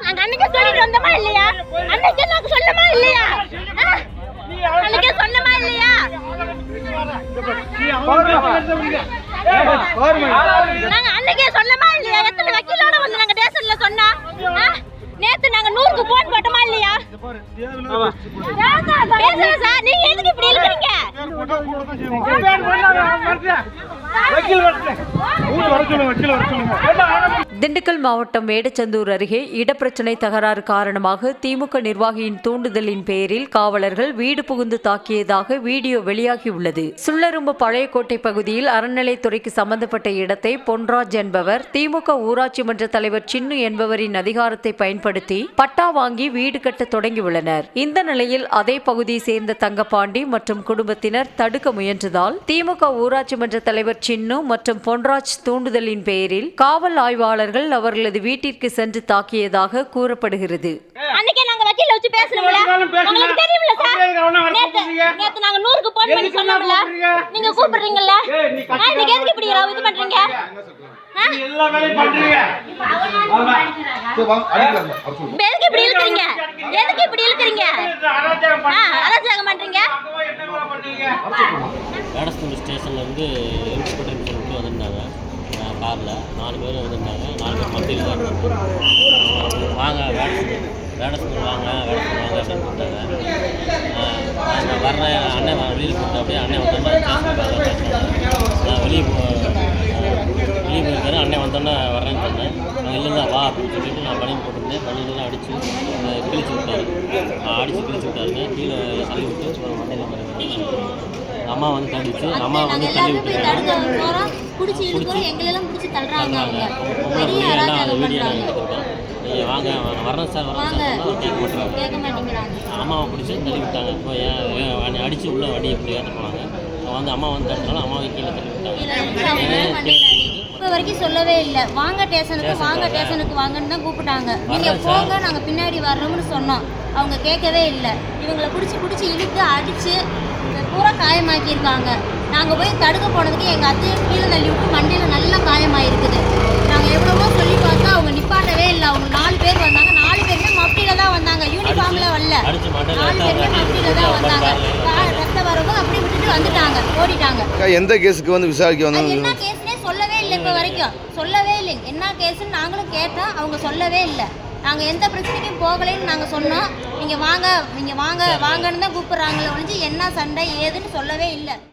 நாங்க அன்னைக்கு சொல்லிட்டு வந்தோமா இல்லையா? அன்னைக்கு நாங்க சொன்னமா இல்லையா? அன்னைக்கு சொன்னமா இல்லையா? நாங்க அன்னைக்கே சொன்னமா இல்லையா? எத்தனை வக்கீலோட வந்து நாங்க ஸ்டேஷன்ல சொன்னா? நேத்து நாங்க 100க்கு போன் போட்டோமா இல்லையா? பேசுங்க சார், நீங்க எதுக்கு இப்படி இருக்கீங்க? திண்டுக்கல் மாவட்டம் வேடச்சந்தூர் அருகே இடப்பிரச்சினை தகராறு காரணமாக திமுக நிர்வாகியின் தூண்டுதலின் பேரில் காவலர்கள் வீடு புகுந்து தாக்கியதாக வீடியோ வெளியாகியுள்ளது. சுள்ளரும்பு பழையக்கோட்டை பகுதியில் அறநிலைத்துறைக்கு சம்பந்தப்பட்ட இடத்தை பொன்ராஜ் என்பவர் திமுக ஊராட்சி மன்ற தலைவர் சின்னு என்பவரின் அதிகாரத்தை பயன்படுத்தி பட்டா வாங்கி வீடு கட்ட தொடங்கியுள்ளனர். இந்த நிலையில் அதே பகுதியை சேர்ந்த தங்கப்பாண்டி மற்றும் குடும்பத்தினர் தடுக்க முயன்றதால் திமுக ஊராட்சி மன்ற தலைவர் சின்னு மற்றும் பொன்ராஜ் தூண்டுதலின் பேரில் காவல் ஆய்வாளர்கள் அவர்களது வீட்டிற்கு சென்று தாக்கியதாக கூறப்படுகிறது. அன்னைக்கே நாங்க வக்கீல வச்சு பேசணும்ல, உங்களுக்கு தெரியும்ல சார். நேத்து நாங்க 100க்கு போன் பண்ணி சொன்னோம்ல, நீங்க கூப்பிடுறீங்கல்ல, இன்னைக்கு எதுக்கு இப்படி இது பண்றீங்க? எல்லா வேலையும் பண்றீங்க, எதுக்கு இப்படி இழுக்குறீங்க? எதுக்கு இப்படி இழுக்குறீங்க? அராஜகம் பண்றீங்க. வேடச்சந்தூர் ஸ்டேஷன்ல இருந்து இன்ஸ்பெக்டர் சொல்லிட்டு வந்திருந்தாங்க காரில் 4 பேர் வந்திருந்தாங்க. 4 பேர் மத்தியில் தான் இருந்தாங்க. வாங்க வேடச்சந்தூர் வாங்க அப்படின்னு கூப்பிட்டாங்க. நான் வர்றேன், அண்ணன் வெளியில் கூப்பிட்டு அப்படியே அண்ணன் வந்தோன்னா நான் வெளியே போயிருக்காரு. அண்ணன் வந்தோன்னே வர்றேன்னு சொன்னேன். நான் இல்லைன்னா வா அப்படின்னு சொல்லிட்டு நான் பணியில் போட்டிருந்தேன். பணியிலாம் அடித்து கிழிச்சு விட்டாரு. கிழிச்சு விட்டாருங்க. கீழே தள்ளி விட்டு மண்டையில் அம்மா வந்து தள்ளிச்சு. அம்மா வந்து தள்ளி விட்டுருக்காங்க. எல்லாம் அந்த வீடியோ நான் எடுத்துருக்கேன். நீங்கள் வாங்க வரணும் சார் கேட்க மாட்டேறாங்க. அம்மாவை பிடிச்சி தள்ளி விட்டாங்க. இப்போ ஏன் அடித்து உள்ள வண்டி எப்படி ஏற்ற போனாங்க. வந்து அம்மா வந்து தடுத்தாலும் அம்மாவை கீழே தள்ளி விட்டாங்க. இப்போ வரைக்கும் சொல்லவே இல்லை. வாங்க ஸ்டேஷனுக்கு வாங்கன்னு தான் கூப்பிட்டாங்க. நீங்கள் போங்க, நாங்கள் பின்னாடி வர்றோம்னு சொன்னோம். அவங்க கேட்கவே இல்லை. இவங்களை பிடிச்சி இழுத்து அடித்து பூரா காயமாக்கியிருக்காங்க. நாங்கள் போய் தடுக்க போனதுக்கு எங்கள் அத்தையை கீழே தள்ளி விட்டு மண்டையில் நல்லா காயமாயிருக்குது. நாங்கள் எவ்வளவோ சொல்லி பார்த்தா அவங்க நிப்பாட்டவே இல்லை. அவங்க 4 பேர் வந்தாங்க. 4 பேருமே மப்டியில் தான் வந்தாங்க, யூனிஃபார்மில் வரல. 4 பேருமே மப்டியில் தான் வந்தாங்க. ரத்தம் வரும்போது அப்படி விட்டுட்டு வந்துட்டாங்க, ஓடிட்டாங்க. எந்த கேஸுக்கு வந்து விசாரிக்க வந்தாங்க? என்ன கேஸ்னே சொல்லவே இல்லை. இப்போ வரைக்கும் சொல்லவே இல்லை. என்ன கேஸுன்னு நாங்களும் கேட்டோம், அவங்க சொல்லவே இல்லை. நாங்கள் எந்த பிரச்சனைக்கும் போகலைன்னு நாங்கள் சொன்னோம். நீங்கள் வாங்கன்னு தான் கூப்பிட்றாங்களே ஒழிஞ்சு என்ன சண்டை ஏதுன்னு சொல்லவே இல்லை.